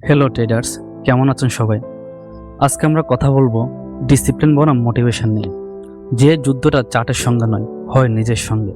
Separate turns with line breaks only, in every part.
Hello traders, কেমন আছেন সবাই? আজকে আমরা কথা বলবো ডিসিপ্লিন বনাম মোটিভেশন নিয়ে। যে যুদ্ধটা চার্টের সঙ্গে নয়, হয় নিজের সঙ্গে।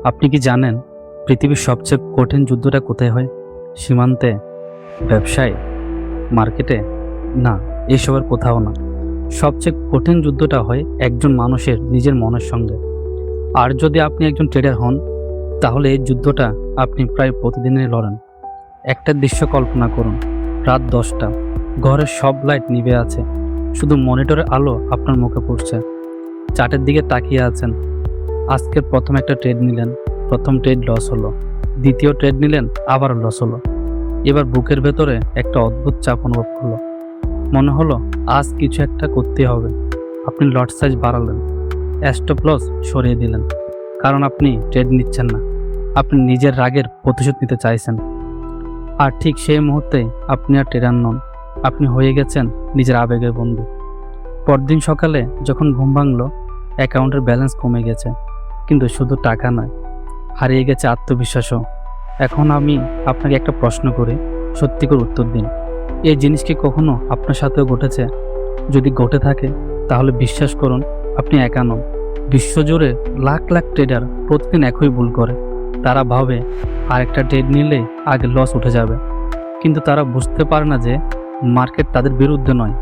আপনি কি জানেন পৃথিবীর সবচেয়ে কঠিন যুদ্ধটা কোথায় হয়? সীমান্তে, ব্যবসায়, মার্কেটে? না, এইসবের কোথাও না। সবচেয়ে কঠিন যুদ্ধটা হয় একজন মানুষের নিজের মনের সঙ্গে। আর যদি আপনি একজন ট্রেডার হন, তাহলে এই যুদ্ধটা আপনি প্রায় প্রতিদিনই লড়েন। একটা দৃশ্য কল্পনা করুন, রাত 10টা, ঘরের সব লাইট নিভে আছে, শুধু মনিটরের আলো আপনার মুখে পড়ছে। চার্টের দিকে তাকিয়ে আছেন। আজকের প্রথম একটা ট্রেড নিলেন, প্রথম ট্রেড লস হলো, দ্বিতীয় ট্রেড নিলেন, আবারও লস হলো। এবার বুকের ভেতরে একটা অদ্ভুত চাপ অনুভব হলো। মনে হলো আজ কিছু একটা করতে হবে। আপনি লট সাইজ বাড়ালেন, স্টপ লস সরিয়ে দিলেন, কারণ আপনি ট্রেড নিচ্ছেন না, আপনি নিজের রাগের প্রতিশোধ নিতে চাইছেন। আর ঠিক সেই মুহূর্তে আপনি আর ট্রেডার নন, আপনি হয়ে গেছেন নিজের আবেগের বন্ধু। পরদিন সকালে যখন ঘুম ভাঙলো, অ্যাকাউন্টের ব্যালেন্স কমে গেছে, কিন্তু শুধু টাকা নয়, হারিয়ে গেছে আত্মবিশ্বাসও। এখন আমি আপনাকে একটা প্রশ্ন করি, সত্যি করে উত্তর দিন। এই জিনিস কি কখনো আপনার সাথেও ঘটেছে? যদি ঘটে থাকে, তাহলে বিশ্বাস করুন আপনি একা নন। বিশ্বজুড়ে লাখ লাখ ট্রেডার প্রতিদিন একই ভুল করে। তারা ভাবে আরেকটা ট্রেড নিলে আগে লস উঠে যাবে, কিন্তু তারা বুঝতে পারে না যে মার্কেট তাদের বিরুদ্ধে নয়,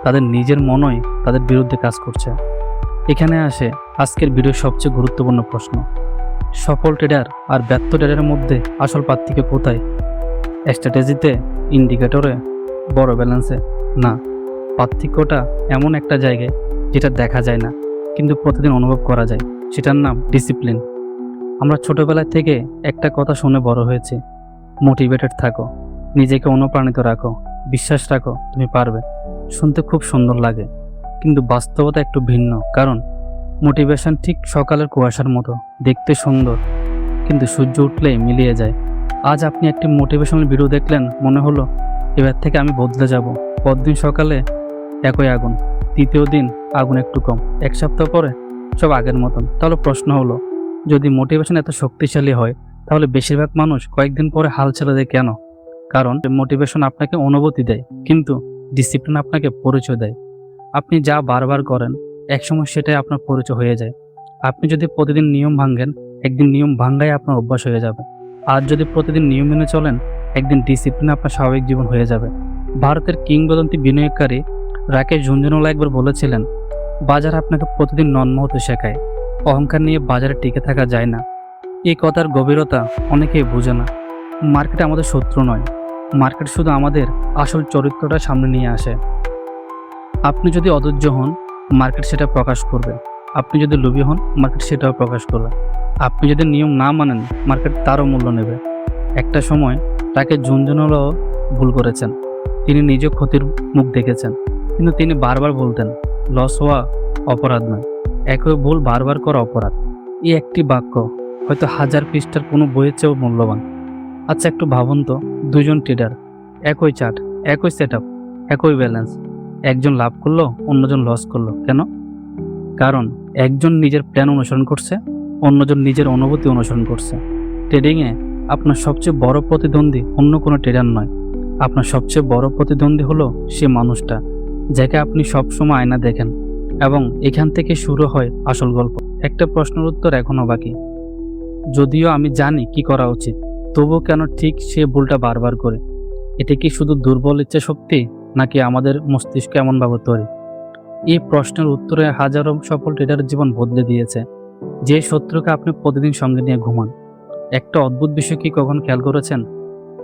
তাদের নিজের মনই তাদের বিরুদ্ধে কাজ করছে। এখানে আসে আজকের ভিডিওর সবচেয়ে গুরুত্বপূর্ণ প্রশ্ন। সফল ট্রেডার আর ব্যর্থ ট্রেডারের মধ্যে আসল পার্থক্য কোথায়? স্ট্র্যাটেজিতে, ইন্ডিকেটরে, বড় ব্যালেন্সে? না, পার্থক্যটা এমন একটা জায়গায় যেটা দেখা যায় না, কিন্তু প্রতিদিন অনুভব করা যায়। সেটার নাম ডিসিপ্লিন। আমরা ছোটবেলা থেকে একটা কথা শুনে বড় হয়েছি, মোটিভেটেড থাকো, নিজেকে অনুপ্রাণিত রাখো, বিশ্বাস রাখো, তুমি পারবে। শুনতে খুব সুন্দর লাগে, কিন্তু বাস্তবতা একটু ভিন্ন। কারণ মোটিভেশন ঠিক সকালের কুয়াশার মতো, দেখতে সুন্দর, কিন্তু সূর্য উঠলেই মিলিয়ে যায়। আজ আপনি একটি মোটিভেশনাল ভিডিও দেখলেন, মনে হলো এবার থেকে আমি বদলে যাব। পরদিন সকালে একই আগুন, তৃতীয় দিন আগুন একটু কম, এক সপ্তাহ পরে সব আগের মতন। তাহলে প্রশ্ন হলো, যদি মোটিভেশন এত শক্তিশালী হয়, তাহলে বেশিরভাগ মানুষ কয়েকদিন পরে হাল ছেড়ে দেয় কেন? কারণ মোটিভেশন আপনাকে অনুভূতি দেয়, কিন্তু ডিসিপ্লিন আপনাকে পরিচয় দেয়। আপনি যা বারবার করেন, একসময় সেটাই আপনার পরিচয় হয়ে যায়। আপনি যদি প্রতিদিন নিয়ম ভাঙেন, একদিন নিয়ম ভাঙ্গাই আপনার অভ্যাস হয়ে যাবে। আর যদি প্রতিদিন নিয়ম মেনে চলেন, একদিন ডিসিপ্লিন আপনার স্বাভাবিক জীবন হয়ে যাবে। ভারতের কিংবদন্তি বিনিয়োগকারী রাকেশ ঝুনঝুনওয়ালা একবার বলেছিলেন, বাজার আপনাকে প্রতিদিন নন্ম হতে শেখায়, অহংকার নিয়ে বাজারে টিকে থাকা যায় না। এই কথার গভীরতা অনেকেই বোঝে না। মার্কেট আমাদের শত্রু নয়, মার্কেট শুধু আমাদের আসল চরিত্রটা সামনে নিয়ে আসে। আপনি যদি অধৈর্য হন, মার্কেট সেটা প্রকাশ করবে। আপনি যদি লোভী হন, মার্কেট সেটাও প্রকাশ করবে। আপনি যদি নিয়ম না মানেন, মার্কেট তারও মূল্য নেবে। একটা সময় তাকে ঝুনঝুনওয়ালাও ভুল করেছেন। তিনি নিজে ক্ষতির মুখ দেখেছেন, কিন্তু তিনি বারবার বলতেন, লস হওয়া অপরাধ নয়, একই ভুল বারবার করা অপরাধ। এই একটি বাক্য হয়তো হাজার পৃষ্ঠার কোনো বইয়ের চেয়েও মূল্যবান। আচ্ছা, একটু ভাবুন তো, দুজন ট্রেডার, একই চার্ট, একই সেট আপ, একই ব্যালেন্স, একজন লাভ করলো, অন্যজন লস করলো। কেন? কারণ একজন নিজের প্ল্যান অনুসরণ করছে, অন্যজন নিজের অনুভূতি অনুসরণ করছে। ট্রেডিংয়ে আপনার সবচেয়ে বড় প্রতিদ্বন্দ্বী অন্য কোনো ট্রেডার নয়, আপনার সবচেয়ে বড় প্রতিদ্বন্দ্বী হলো সে মানুষটা যাকে আপনি সবসময় আয়না দেখেন। এবং এখান থেকে শুরু হয় আসল গল্প। একটা প্রশ্নের উত্তর এখনও বাকি। যদিও আমি জানি কি করা উচিত, তবুও কেন ঠিক সে ভুলটা বারবার করে? এটা কি শুধু দুর্বল ইচ্ছা শক্তি, নাকি আমাদের মস্তিষ্ক এমনভাবে তৈরি? এই প্রশ্নের উত্তরে হাজারো সফল ট্রেডারের জীবন বদলে দিয়েছে। যে শত্রুকে আপনি প্রতিদিন সঙ্গে নিয়ে ঘুমান। একটা অদ্ভুত বিষয় কি কখন খেয়াল করেছেন?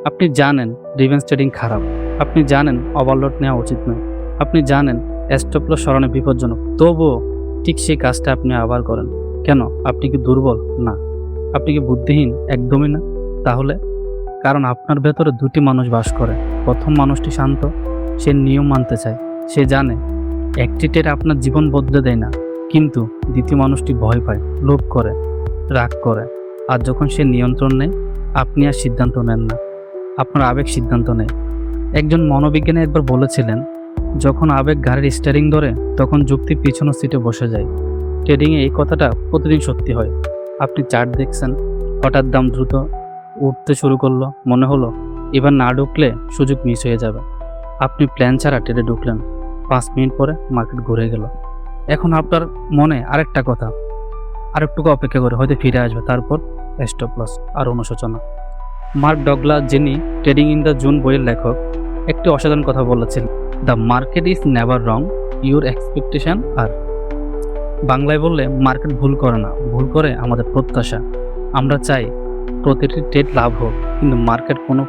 আপনি জানেন রিভেঞ্জ ট্রেডিং খারাপ, আপনি জানেন ওভারলট নেওয়া উচিত নয়, আপনি জানেন স্টপ লস সরানো বিপজ্জনক, তবুও ঠিক সেই কাজটা আপনি আবার করেন। কেন? আপনি কি দুর্বল? না। আপনি কি বুদ্ধিহীন? একদমই না। তাহলে? কারণ আপনার ভেতরে দুটি মানুষ বাস করে। প্রথম মানুষটি শান্ত, সে নিয়ম মানতে চায়, সে জানে একটি ট্রেড আপনার জীবন বদলে দেয় না। কিন্তু দ্বিতীয় মানুষটি ভয় পায়, লোভ করে, রাগ করে। আর যখন সে নিয়ন্ত্রণ নেয়, আপনি আর সিদ্ধান্ত নেন না, আপনার আবেগ সিদ্ধান্ত নেয়। একজন মনোবিজ্ঞানী একবার বলেছিলেন, যখন আবেগ গাড়ির স্টিয়ারিং ধরে, তখন যুক্তি পিছনের সিটে বসে যায়। ট্রেডিংয়ে এই কথাটা প্রতিদিন সত্যি হয়। আপনি চার্ট দেখছেন, হঠাৎ দাম দ্রুত উঠতে শুরু করলো, মনে হলো এবার না ঢুকলে সুযোগ মিস হয়ে যাবে। আপনি প্ল্যান ছাড়া ট্রেডে ঢুকলেন, 5 মিনিট পরে মার্কেট ঘুরে গেল। এখন আপনার মনে আরেকটা কথা, আরেকটুকু অপেক্ষা করে হয়তো ফিরে আসবে, তারপর স্টপ লস আর অনুশোচনা। মার্ক ডগলাস, যিনি ট্রেডিং ইন দ্য জোন বইয়ের লেখক, একটি অসাধারণ কথা বলেছেন, the market is never wrong, your expectation are. বাংলায় বললে মার্কেট ভুল করে না, ভুল করে আমাদের প্রত্যাশা। আমরা চাই প্রতিটি ট্রেড লাভ হোক, কিন্তু মার্কেট কোনো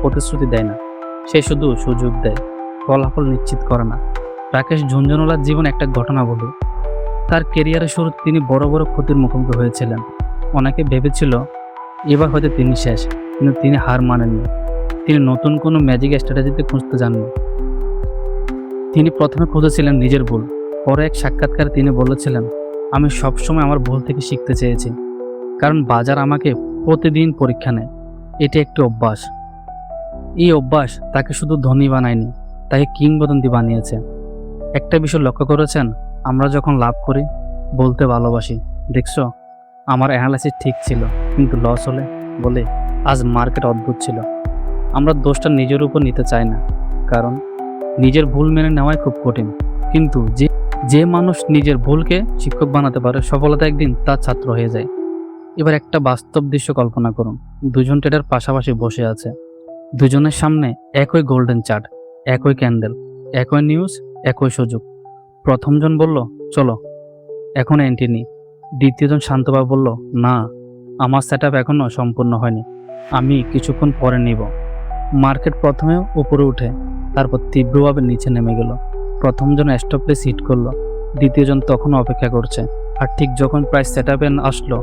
প্রতিশ্রুতি দেয় না, সে শুধু সুযোগ দেয়, ফলাফল নিশ্চিত করে না। রাকেশ ঝুনঝুনওয়ালার জীবন একটা ঘটনা বলি। তার কেরিয়ারের শুরু তিনি বড় বড় ক্ষতির মুখোমুখি হয়েছিলেন। অনেকে ভেবেছিল এবার হয়তো তিনি শেষ, কিন্তু তিনি হার মানেননি। তিনি নতুন কোনো ম্যাজিক স্ট্র্যাটেজিতে খুঁজতে যাননি। তিনি প্রথমে খুঁজেছিলেন নিজের ভুল। পরে এক সাক্ষাৎকারে তিনি বলেছিলেন, আমি সবসময় আমার ভুল থেকে শিখতে চেয়েছি, কারণ বাজার আমাকে প্রতিদিন পরীক্ষা নেয়। এটি একটি অভ্যাস। এই অভ্যাস তাকে শুধু ধনী বানায়নি, তাকে কিংবদন্তি বানিয়েছে। একটা বিষয় লক্ষ্য করেছেন, আমরা যখন লাভ করি বলতে ভালোবাসি, দেখছো আমার অ্যানালাইসিস ঠিক ছিল, কিন্তু লস হলে বলে আজ মার্কেট অদ্ভুত ছিল। আমরা দোষটা নিজের উপর নিতে চাই না, কারণ নিজের ভুল মেনে নেওয়াই খুব কঠিন। কিন্তু যে মানুষ নিজের ভুলকে শিক্ষক বানাতে পারে, সফলতা একদিন তার ছাত্র হয়ে যায়। এবার একটা বাস্তব দৃশ্য কল্পনা করুন। দুজন ট্রেডার পাশাপাশি বসে আছে, দুজনের সামনে একই গোল্ডেন চার্ট, একই ক্যান্ডেল, একই নিউজ, একই সুযোগ। প্রথমজন বলল, চলো এখন এন্ট্রি নিই। দ্বিতীয়জন শান্তভাবে বলল, না, আমার সেট আপ এখনও সম্পূর্ণ হয়নি, আমি কিছুক্ষণ পরে নিব। মার্কেট প্রথমে উপরে উঠে, তারপর তীব্রভাবে নিচে নেমে গেল। প্রথমজন স্টপ লস হিট করলো, দ্বিতীয়জন তখন অপেক্ষা করছে। আর ঠিক যখন প্রাইস সেট আপে আসলো,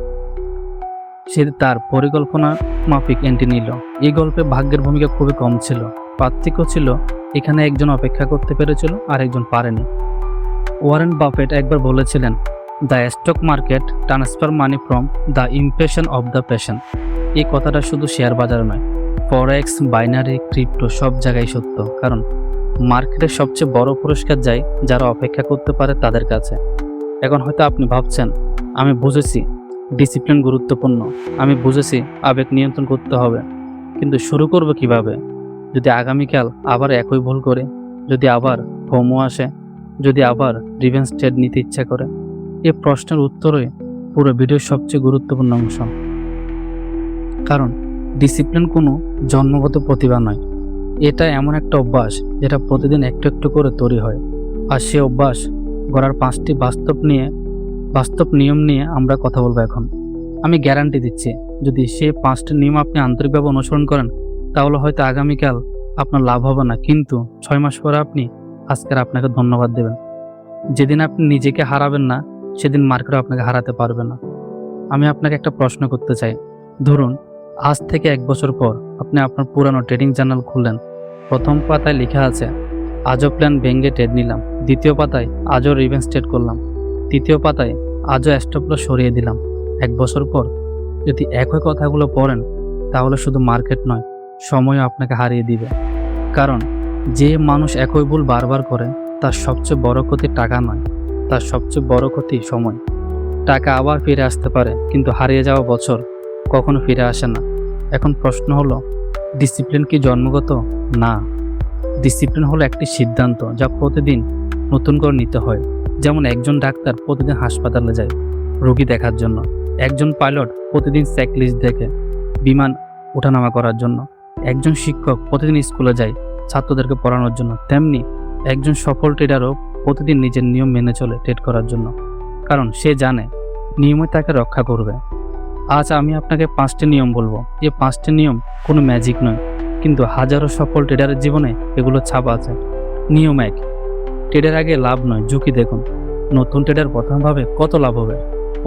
সে তার পরিকল্পনা মাফিক এন্ট্রি নিল। এই গল্পে ভাগ্যের ভূমিকা খুবই কম ছিল। পার্থক্য ছিল এখানে একজন অপেক্ষা করতে পেরেছিল আর একজন পারেনি। ওয়ারেন বাফেট একবার বলেছিলেন, the stock market transfer money from the impression of the patient. এই কথাটা শুধু শেয়ার বাজারে নয়, ফরেক্স, বাইনারি, ক্রিপ্টো সব জায়গায় সত্য। কারণ মার্কেটের সবচেয়ে বড় পুরস্কার যায় যারা অপেক্ষা করতে পারে তাদের কাছে। এখন হয়তো আপনি ভাবছেন, আমি বুঝেছি ডিসিপ্লিন গুরুত্বপূর্ণ, আমি বুঝেছি আবেগ নিয়ন্ত্রণ করতে হবে, কিন্তু শুরু করব কিভাবে? যদি আগামীকাল আবার একই ভুল করে, যদি আবার ফোমো আসে, যদি আবার রিভেঞ্জ ট্রেড নিতে ইচ্ছা করে? এই প্রশ্নের উত্তরে পুরো ভিডিওর সবচেয়ে গুরুত্বপূর্ণ অংশ। কারণ ডিসিপ্লিন কোনো জন্মগত প্রতিভা নয়, এটা এমন একটা অভ্যাস যেটা প্রতিদিন একটু একটু করে তৈরি হয়। আর সে অভ্যাস গড়ার 5টি বাস্তব নিয়ম নিয়ে আমরা কথা বলবো এখন। আমি গ্যারান্টি দিচ্ছি, যদি সেই 5টি নিয়ম আপনি আন্তরিকভাবে অনুসরণ করেন, তাহলে হয়তো আগামীকাল আপনার লাভ হবে না, কিন্তু 6 মাস পরে আপনি আজকের আপনাকে ধন্যবাদ দেবেন। যেদিন আপনি নিজেকে হারাবেন না, সেদিন মার্কেটও আপনাকে হারাতে পারবে না। আমি আপনাকে একটা প্রশ্ন করতে চাই। ধরুন আজ থেকে 1 বছর পর আপনি আপনার পুরানো ট্রেডিং জার্নাল খুললেন। প্রথম পাতায় লেখা আছে, আজও প্ল্যান ভেঙে ট্রেড নিলাম। দ্বিতীয় পাতায়, আজও রিভেঞ্জ ট্রেড করলাম। তৃতীয় পাতায়, আজও স্টপ লস সরিয়ে দিলাম। 1 বছর পর যদি একই কথাগুলো পড়েন, তাহলে শুধু মার্কেট নয়, সময়ও আপনাকে হারিয়ে দিবে। কারণ যে মানুষ একই ভুল বারবার করে, তার সবচেয়ে বড় ক্ষতি টাকা নয়, তার সবচেয়ে বড় ক্ষতি সময়। টাকা আবার ফিরে আসতে পারে, কিন্তু হারিয়ে যাওয়া বছর কখনো ফিরে আসে না। এখন প্রশ্ন হলো, ডিসিপ্লিন কি জন্মগত? না, ডিসিপ্লিন হলো একটি সিদ্ধান্ত যা প্রতিদিন নতুন করে নিতে হয়। যেমন একজন ডাক্তার প্রতিদিন হাসপাতালে যায় রোগী দেখার জন্য, একজন পাইলট প্রতিদিন চেকলিস্ট দেখে বিমান ওঠানামা করার জন্য, একজন শিক্ষক প্রতিদিন স্কুলে যায় ছাত্রদেরকে পড়ানোর জন্য, তেমনি একজন সফল ট্রেডারও প্রতিদিন নিজের নিয়ম মেনে চলে ট্রেড করার জন্য। কারণ সে জানে নিয়মই তাকে রক্ষা করবে। আজ আমি আপনাকে 5টি নিয়ম বলবো। এই 5টি নিয়ম কোনো ম্যাজিক নয়, কিন্তু হাজারো সফল ট্রেডারের জীবনে এগুলো ছাপ আছে। নিয়ম 1, ট্রেডের আগে লাভ নয়, ঝুঁকি দেখুন। নতুন ট্রেডার প্রথম ভাবে কত লাভ হবে,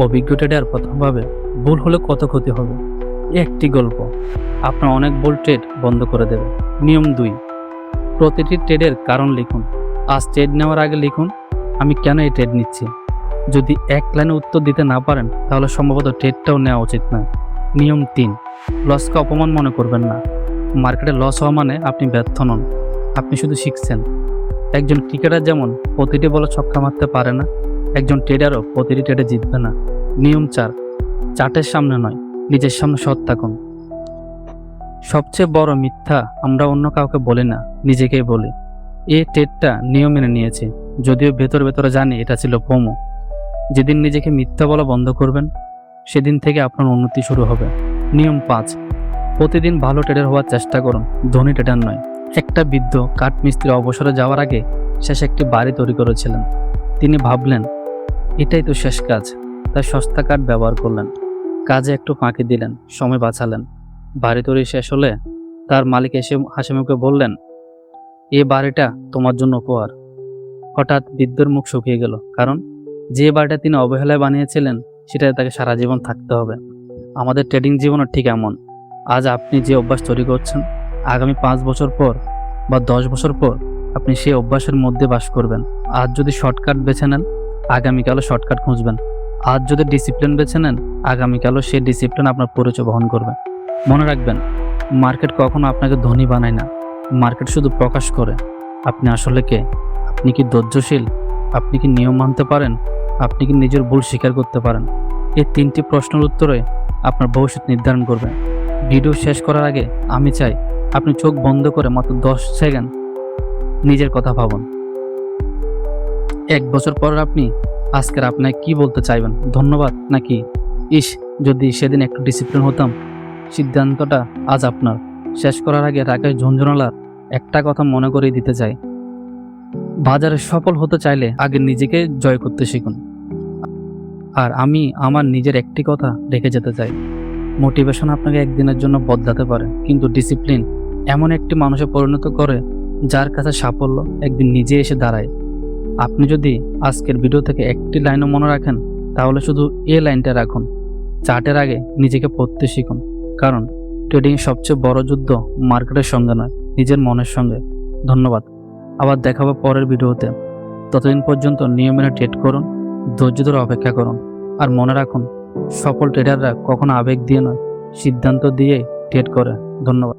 অভিজ্ঞ ট্রেডার প্রথম ভাবে ভুল হলে কত ক্ষতি হবে। একটি গল্প আপনার অনেক ভুল ট্রেড বন্ধ করে দেবে। নিয়ম 2, প্রতিটি ট্রেডের কারণ লিখুন। আজ ট্রেড নেওয়ার আগে লিখুন, আমি কেন এই ট্রেড নিচ্ছি। যদি এক লাইনে উত্তর দিতে না পারেন, তাহলে সম্ভবত ট্রেডটাও নেওয়া উচিত নয়। নিয়ম 3, লসকে অপমান মনে করবেন না। মার্কেটে লস হওয়া মানে আপনি ব্যর্থ নন, আপনি শুধু শিখছেন। একজন ক্রিকেটার যেমন প্রতিটি বলে ছক্কা মারতে পারে না, একজন ট্রেডারও প্রতিটি ট্রেডে জিতবে না। নিয়ম 4, চার্টের সামনে নয়, নিজের সামনে সৎ থাকুন। সবচেয়ে বড় মিথ্যা আমরা অন্য কাউকে বলি না, নিজেকেই বলি। এই ট্রেডটা নিয়ম মেনে নিয়েছি, যদিও ভেতরে ভেতরে জানি এটা ছিল প্রোমো। যেদিন নিজেকে মিথ্যা বলা বন্ধ করবেন, সেদিন থেকে আপনার উন্নতি শুরু হবে। নিয়ম 5, প্রতিদিন ভালো ট্রেডার হওয়ার চেষ্টা করুন, ধনী ট্রেডার নয়। একটা বৃদ্ধ কাঠমিস্ত্রি অবসরে যাওয়ার আগে শেষ একটি বাড়ি তৈরি করেছিলেন। তিনি ভাবলেন, এটাই তো শেষ কাজ, তাই সস্তা কাঠ ব্যবহার করলেন। কাজে একটু ফাঁকি দিলেন, সময় বাঁচালেন। বাড়ি তৈরি শেষ হলে তার মালিক এসে হাসিমুখে বললেন, এ বাড়িটা তোমার জন্য উপহার। হঠাৎ বৃদ্ধর মুখ শুকিয়ে গেল, কারণ যে বাড়িটা তিনি অবহেলায় বানিয়েছিলেন সেটাতে তাকে সারা জীবন থাকতে হবে। আমাদের ট্রেডিং জীবনও ঠিক এমন। আজ আপনি যে অভ্যাস তৈরি করছেন, আগামী 5 বছর পর বা 10 বছর পর আপনি সেই অভ্যাসের মধ্যে বাস করবেন। আজ যদি শর্টকাট বেছে নেন, আগামীকালও শর্টকাট খুঁজবেন। আজ যদি ডিসিপ্লিন বেছে নেন, আগামীকালও সেই ডিসিপ্লিন আপনার পরিচয় বহন করবে। মনে রাখবেন, মার্কেট কখনো আপনাকে ধনী বানায় না, মার্কেট শুধু প্রকাশ করে আপনি আসলে কে। আপনি কি ধৈর্যশীল? আপনি কি নিয়ম মানতে পারেন? আপনি কি নিজের ভুল স্বীকার করতে পারেন? এই 3টি প্রশ্নের উত্তরে আপনার ভবিষ্যৎ নির্ধারণ করবে। ভিডিও শেষ করার আগে আমি চাই আপনি চোখ বন্ধ করে মাত্র 10 সেকেন্ড নিজের কথা ভাবুন। 1 বছর পর আপনি আজকের আপনাকে কি বলতে চাইবেন? ধন্যবাদ, নাকি ইস যদি সেদিন একটু ডিসিপ্লিন হতাম? সিদ্ধান্তটা আজ আপনার। শেষ করার আগে রাকেশ ঝুনঝুনওয়ালার একটা কথা মনে করিয়ে দিতে চাই, বাজারে সফল হতে চাইলে আগে নিজেকে জয় করতে শিখুন। আর আমি আমার নিজের একটি কথা রেখে যেতে চাই, মোটিভেশন আপনাকে একদিনের জন্য বদলাতে পারে, কিন্তু ডিসিপ্লিন এমন একটি মানুষে পরিণত করে যার কাছে সাফল্য একদিন নিজে এসে দাঁড়ায়। আপনি যদি আজকের ভিডিও থেকে একটি লাইনও মনে রাখেন, তাহলে শুধু এই লাইনটা রাখুন, চার্টের আগে নিজেকে পড়তে শিখুন। কারণ ট্রেডিং সবচেয়ে বড় যুদ্ধ মার্কেটের সঙ্গে নয়, নিজের মনের সঙ্গে। ধন্যবাদ, আবার দেখা হবে পরের ভিডিওতে। ততদিন পর্যন্ত নিয়ম মেনে ট্রেড করুন, ধৈর্য ধরে অপেক্ষা করুন। আর মনে রাখুন, সফল ট্রেডাররা কখনো আবেগ দিয়ে নয়, সিদ্ধান্ত দিয়ে ট্রেড করে। ধন্যবাদ।